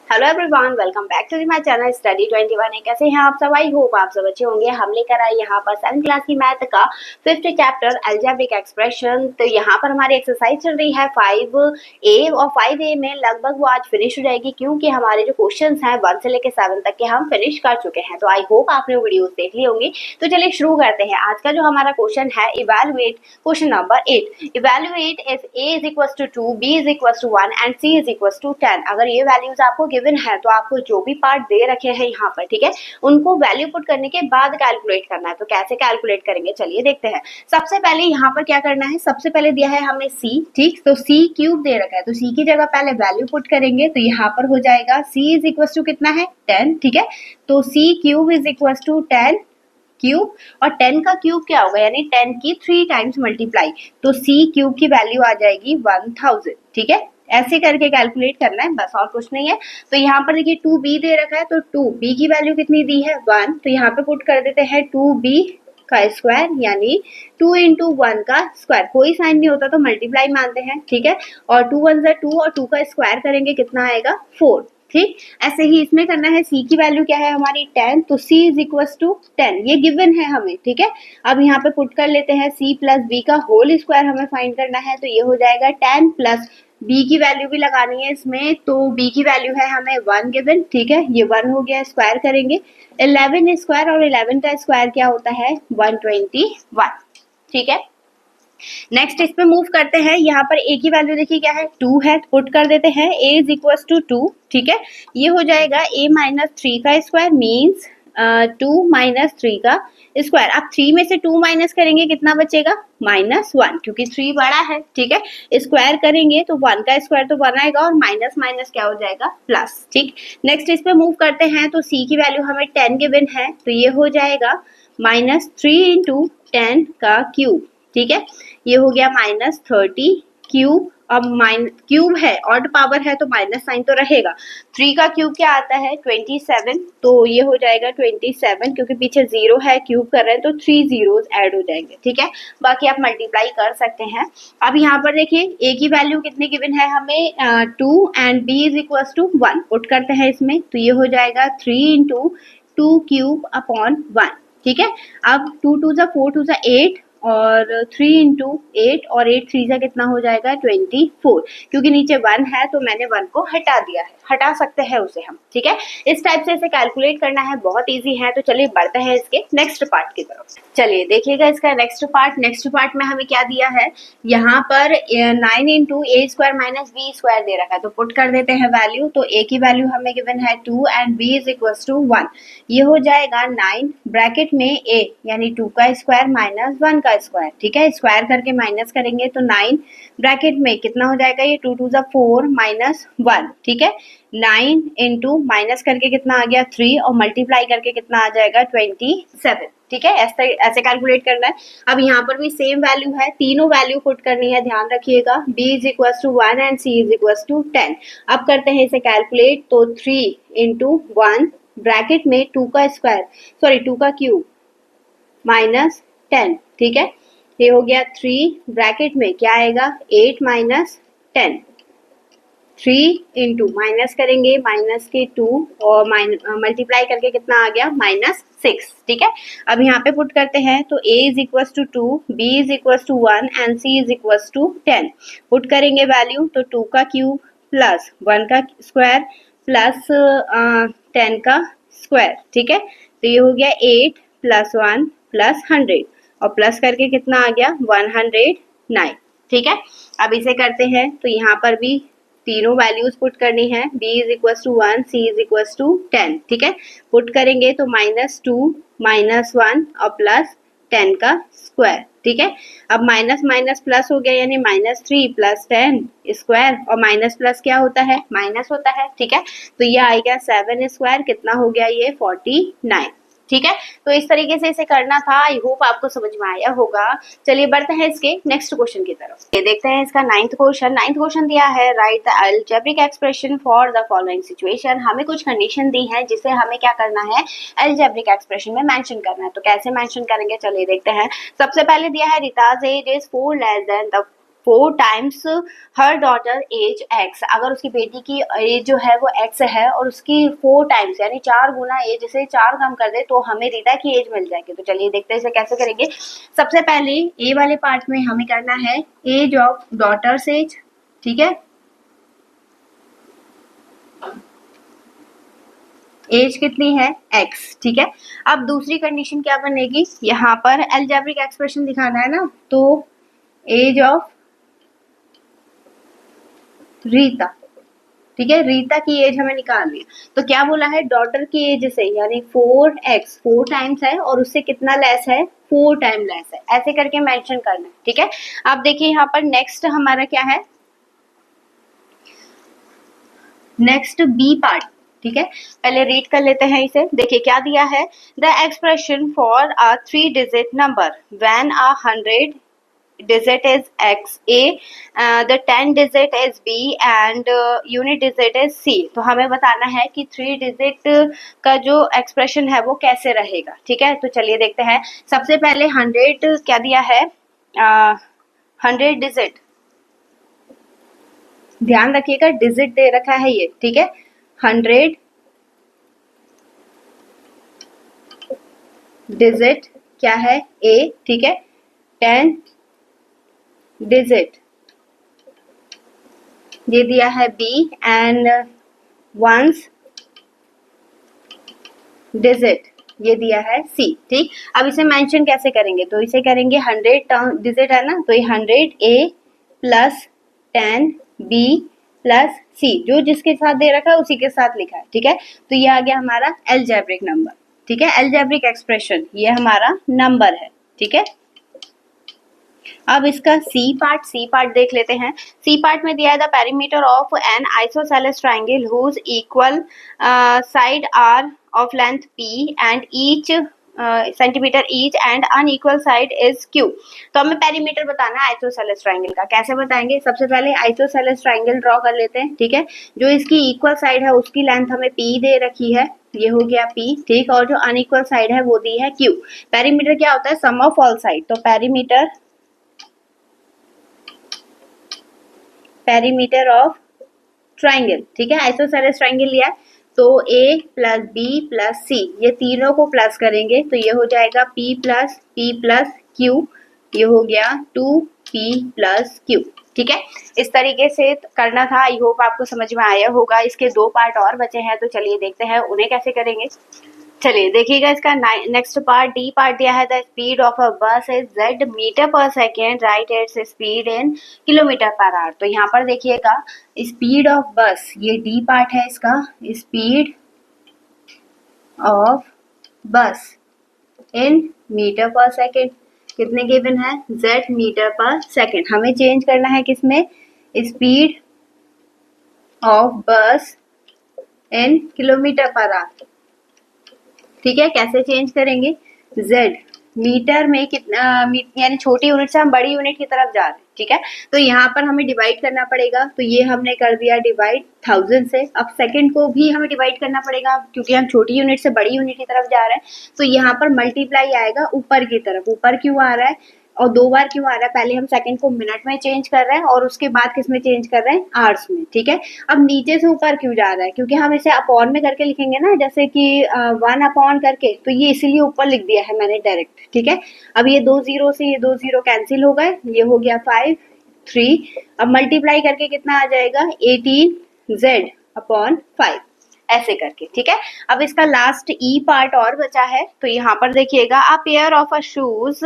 Hello everyone, welcome back to my channel study 21। कैसे हैं आप सब? आई होप आप सब अच्छे होंगे। हम लेकर आए यहाँ पर 7th क्लास की मैथ का 5th चैप्टर अलजेब्रिक एक्सप्रेशन। तो यहाँ पर हमारी एक्सरसाइज चल रही है 5A और 5A में लगभग वो आज फिनिश हो जाएगी क्योंकि हमारे जो क्वेश्चंस हैं 1 से लेकर 7 तक के हम फिनिश कर चुके हैं। तो आई होप आपने वो वीडियोस देख ली होंगी। तो चलिए शुरू करते हैं। आज का जो हमारा क्वेश्चन है evaluate, question number 8, evaluate if A is equals to 2, B is equals to 1 and C is equals to 10। अगर ये वैल्यूज आपको गिवन है तो आपको जो भी पार्ट दे रखे हैं यहाँ पर, ठीक है, उनको वैल्यू पुट करने के बाद कैलकुलेट करना है। तो कैसे कैलकुलेट करेंगे चलिए देखते हैं। सबसे पहले यहाँ पर क्या करना है, सबसे पहले दिया है हमें C, ठीक, तो C क्यूब दे रखा है तो C की जगह पहले वैल्यू पुट करेंगे। तो यहाँ पर हो जाएगा C इज इक्वल टू कितना है 10, ठीक है, तो C cube is equal to 10 cube, और 10 का क्यूब क्या होगा, यानी 10 की 3 टाइम्स मल्टीप्लाई, तो C क्यूब की वैल्यू आ जाएगी 1000, ठीक है। ऐसे करके कैलकुलेट करना है, बस और कुछ नहीं है। तो यहाँ पर देखिए 2B दे रखा है तो 2B की वैल्यू कितनी दी है 1, तो यहाँ पे पुट कर देते हैं 2B का स्क्वायर, यानी 2 इंटू 1 का स्क्वायर, कोई साइन नहीं होता तो मल्टीप्लाई मानते हैं, ठीक है, और 2 1 2 और 2 का स्क्वायर करेंगे कितना आएगा 4, ठीक। ऐसे ही इसमें करना है। C की वैल्यू क्या है हमारी 10, तो C इज इक्वल टू 10, ये गिवन है हमें, ठीक है। अब यहाँ पे पुट कर लेते हैं C प्लस B का होल स्क्वायर हमें फाइंड करना है, तो ये हो जाएगा 10 प्लस B की वैल्यू भी लगानी है इसमें, तो B की वैल्यू है हमें 1 गिवन, ठीक है, ये 1 हो गया, स्क्वायर करेंगे 11 स्क्वायर, और 11 का स्क्वायर क्या होता है 121, ठीक है। नेक्स्ट इस पे मूव करते हैं। यहाँ पर A की वैल्यू देखिए क्या है 2 है, पुट कर देते हैं A इज इक्वल टू 2, ठीक है, ये हो जाएगा A माइनस 3 का स्क्वायर मीन्स 2 माइनस 3 का स्क्वायर। अब 3 में से 2 माइनस करेंगे कितना बचेगा -1, क्योंकि 3 बड़ा है, ठीक है, स्क्वायर करेंगे तो 1 का स्क्वायर तो 1 आएगा और माइनस माइनस क्या हो जाएगा प्लस, ठीक। नेक्स्ट इस पे मूव करते हैं तो C की वैल्यू हमें 10 गिवन है, तो ये हो जाएगा -3 इंटू 10 का क्यूब, ठीक है, ये हो गया -30 क्यूब। अब क्यूब है, ऑड पावर है तो माइनस साइन तो रहेगा। 3 का क्यूब क्या आता है 27, तो ये हो जाएगा 27, क्योंकि पीछे 0 है, क्यूब कर रहे हैं तो 3 जीरोस ऐड हो जाएंगे, ठीक है। बाकी आप मल्टीप्लाई कर सकते हैं। अब यहाँ पर देखिए A की वैल्यू कितनी गिवन है हमें 2 and B is equal to 1, put करते हैं इसमें, तो ये हो जाएगा 3 इंटू 2 क्यूब अपॉन 1, ठीक है। अब 2 2 जा 4 2 जा 8 और 3 इंटू 8 और 8 3 जा कितना हो जाएगा 24, क्योंकि नीचे 1 है तो मैंने 1 को हटा दिया है, हटा सकते हैं उसे हम, ठीक है। इस टाइप से इसे कैलकुलेट करना है, बहुत इजी है। तो चलिए बढ़ते हैं इसके नेक्स्ट पार्ट की तरफ। चलिए देखिएगा इसका नेक्स्ट पार्ट में हमें क्या दिया है, यहाँ पर 9 into A square minus B square दे रखा है, तो पुट कर देते हैं वैल्यू। तो A की वैल्यू हमें गिवन है 2 and B is equal to 1, ये हो जाएगा 9 ब्रैकेट में A यानी 2 का स्क्वायर माइनस 1 का स्क्वायर, ठीक है, स्क्वायर करके माइनस करेंगे तो 9 ब्रैकेट में कितना हो जाएगा, ये 2 2 4 माइनस 1, ठीक है, 9 इंटू माइनस करके कितना आ गया 3 और मल्टीप्लाई करके कितना आ जाएगा 27, ठीक है। ऐसे कैलकुलेट करना है। अब यहाँ पर भी सेम वैल्यू है, तीनों वैल्यू पुट करनी है, ध्यान रखिएगा। B is equal to 1 and C is equal to 10। अब करते हैं इसे कैलकुलेट, तो 3 इंटू 1 ब्रैकेट में 2 का स्क्वायर, सॉरी 2 का क्यूब माइनस 10, ठीक है, ये हो गया 3 ब्रैकेट में क्या आएगा 8 माइनस 10, 3 इंटू माइनस करेंगे माइनस के 2 और मल्टीप्लाई करके कितना आ गया -6, ठीक है। अब यहाँ पे पुट करते हैं तो A is equal to 2, B is equal to 1 and C is equal to 10, put करेंगे वैल्यू, तो 2 का क्यूब प्लस 1 का स्क्वायर प्लस 10 का स्क्वायर, ठीक है, तो ये हो गया 8 प्लस 1 प्लस 100 और प्लस करके कितना आ गया 109, ठीक है। अब इसे करते हैं तो यहाँ पर भी तीनों वैल्यूज पुट करनी है, B is equal to 1, C is equal to 10, ठीक है, पुट करेंगे तो -2 -1 और प्लस 10 का स्क्वायर, ठीक है। अब माइनस माइनस प्लस हो गया, यानी -3 प्लस 10 स्क्वायर, और माइनस प्लस क्या होता है माइनस होता है, ठीक है, तो ये आ गया 7 स्क्वायर, कितना हो गया ये 49, ठीक है। तो इस तरीके से इसे करना था। आई होप आपको समझ में आया होगा। चलिए बढ़ते हैं इसके नेक्स्ट क्वेश्चन की तरफ। ये देखते हैं इसका 9th क्वेश्चन दिया है, right the algebraic expression for the following situation. हमें कुछ कंडीशन दी है जिसे हमें क्या करना है अलजेब्रिक एक्सप्रेशन में मेंशन करना है। तो कैसे मेंशन करेंगे चलिए देखते हैं। सबसे पहले दिया है Rita's age is 4 less than the 4 times her daughter age x, अगर उसकी बेटी की एज जो है वो x है और उसकी 4 टाइम्स यानी 4 गुना एज से 4 कम कर दे तो हमें रीता की एज मिल जाएगी। तो चलिए देखते हैं इसे कैसे करेंगे। सबसे पहले ए वाले पार्ट में हमें करना है एज ऑफ डॉटर्स एज, ठीक है, एज कितनी है x, ठीक है। अब दूसरी कंडीशन क्या बनेगी, यहाँ पर अलजेब्रिक एक्सप्रेशन दिखाना है ना, तो एज ऑफ रीता, ठीक है, रीता की एज हमें निकालनी है। तो क्या बोला है, डॉटर की एज से यानी 4x 4 टाइम्स है और उससे कितना लेस है, 4 टाइम लेस है, ऐसे करके मेंशन करना है, ठीक है। अब देखिए यहाँ पर नेक्स्ट हमारा क्या है, नेक्स्ट बी पार्ट, ठीक है। पहले रीड कर लेते हैं इसे। देखिए क्या दिया है, the expression for a 3 digit number when a 100 digit is x a, the 10 digit is b and unit digit is c। तो हमें बताना है कि 3 डिजिट का जो एक्सप्रेशन है वो कैसे रहेगा, ठीक है। तो चलिए देखते हैं। सबसे पहले 100 क्या दिया है, 100 डिजिट, ध्यान रखिएगा डिजिट दे रखा है ये, ठीक है। 100 डिजिट क्या है a, ठीक है। 10 डिजिट ये दिया है b एंड वंस डिजिट ये दिया है c, ठीक। अब इसे मेंशन कैसे करेंगे, तो इसे करेंगे 100 डिजिट है ना, तो ये 100 a plus 10 b plus c, जो जिसके साथ दे रखा है उसी के साथ लिखा है, ठीक है। तो ये आ गया हमारा अलजेब्रिक नंबर, ठीक है, अलजेब्रिक एक्सप्रेशन, ये हमारा नंबर है, ठीक है। अब इसका सी पार्ट देख लेते हैं। सी पार्ट में दिया है the perimeter of an isosceles triangle whose equal side are of length p and each centimetre each and unequal side is q. तो हमें पेरीमीटर बताना है आइसोसेलेस ट्राइंगल का। कैसे बताएंगे, सबसे पहले आइसोसेलेस ट्राइंगल ड्रॉ कर लेते हैं, ठीक है। जो इसकी इक्वल साइड है उसकी लेंथ हमें पी दे रखी है, ये हो गया P, ठीक। और जो अनइक्वल साइड है वो दी है Q। पेरीमीटर क्या होता है, सम ऑफ ऑल साइड। तो पेरीमीटर ऑफ ट्राइंगल, ठीक है, आइसोसेलेस ट्राइंगल लिया है, तो A plus B plus C ये तीनों को प्लस करेंगे तो ये हो जाएगा P प्लस Q, ये हो गया 2P प्लस Q, ठीक है। इस तरीके से करना था। आई होप आपको समझ में आया होगा। इसके 2 पार्ट और बचे हैं, तो चलिए देखते हैं उन्हें कैसे करेंगे। चलिए देखिएगा इसका नेक्स्ट पार्ट, डी पार्ट दिया है द स्पीड ऑफ अ बस इज z मीटर पर second, right its speed in kilometre per hour. तो यहाँ पर देखिएगा स्पीड ऑफ बस, ये डी पार्ट है इसका, स्पीड ऑफ बस इन मीटर पर सेकेंड कितने गिवन है, z मीटर पर सेकेंड। हमें चेंज करना है किसमें, स्पीड ऑफ बस इन किलोमीटर पर आवर, ठीक है। कैसे चेंज करेंगे, z मीटर में कितना, यानी छोटी यूनिट से हम बड़ी यूनिट की तरफ जा रहे हैं, ठीक है। तो यहाँ पर हमें डिवाइड करना पड़ेगा, तो ये हमने कर दिया डिवाइड 1000 से। अब सेकंड को भी हमें डिवाइड करना पड़ेगा क्योंकि हम छोटी यूनिट से बड़ी यूनिट की तरफ जा रहे हैं। तो यहाँ पर मल्टीप्लाई आएगा ऊपर की तरफ, ऊपर क्यों आ रहा है और 2 बार क्यों आ रहा है, पहले हम सेकंड को मिनट में चेंज कर रहे हैं और उसके बाद किस में चेंज कर रहे हैं, आवर्स में, ठीक है। अब नीचे से ऊपर क्यों जा रहा है, क्योंकि हम इसे अपॉन में करके लिखेंगे ना, जैसे कि 1 अपॉन करके, तो ये इसीलिए ऊपर लिख दिया है मैंने डायरेक्ट, ठीक है। अब ये 2 0 से ये 2 0 कैंसिल हो गए, ये हो गया 5 3। अब मल्टीप्लाई करके कितना आ जाएगा, 18z अपॉन 5, ऐसे करके, ठीक है। अब इसका लास्ट ई पार्ट और बचा है, तो यहाँ पर देखिएगा a pair of a shoes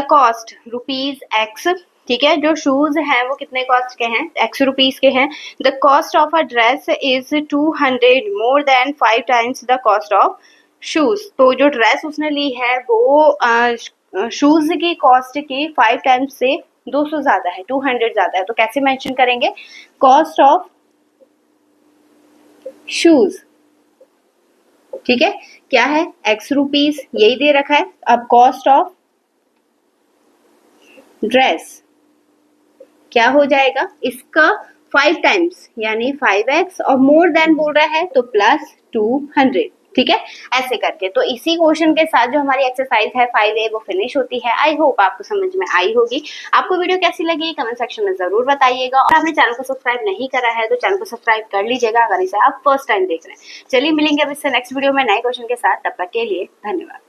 cost ₹x, ठीक है। जो शूज हैं वो कितने कॉस्ट के हैं, x रुपीज के हैं। The cost of a dress is 200 more than 5 times the cost of shoes. तो जो ड्रेस उसने ली है वो शूज की कॉस्ट की 5 टाइम्स से 200 ज्यादा है, 200 ज्यादा है। तो कैसे मेंशन करेंगे, कॉस्ट ऑफ शूज, ठीक है, क्या है, x रुपीज, यही दे रखा है। अब कॉस्ट ऑफ ड्रेस क्या हो जाएगा, इसका 5 टाइम्स यानी 5x, और मोर देन बोल रहा है तो प्लस 200, ठीक है, ऐसे करके। तो इसी क्वेश्चन के साथ जो हमारी एक्सरसाइज है 5A वो फिनिश होती है। आई होप आपको समझ में आई होगी। आपको वीडियो कैसी लगी कमेंट सेक्शन में जरूर बताइएगा, और आपने चैनल को सब्सक्राइब नहीं करा है तो चैनल को सब्सक्राइब कर लीजिएगा अगर इसे आप फर्स्ट टाइम देख रहे हैं। चलिए मिलेंगे अब इससे नेक्स्ट वीडियो में नए क्वेश्चन के साथ, तब तक के लिए धन्यवाद।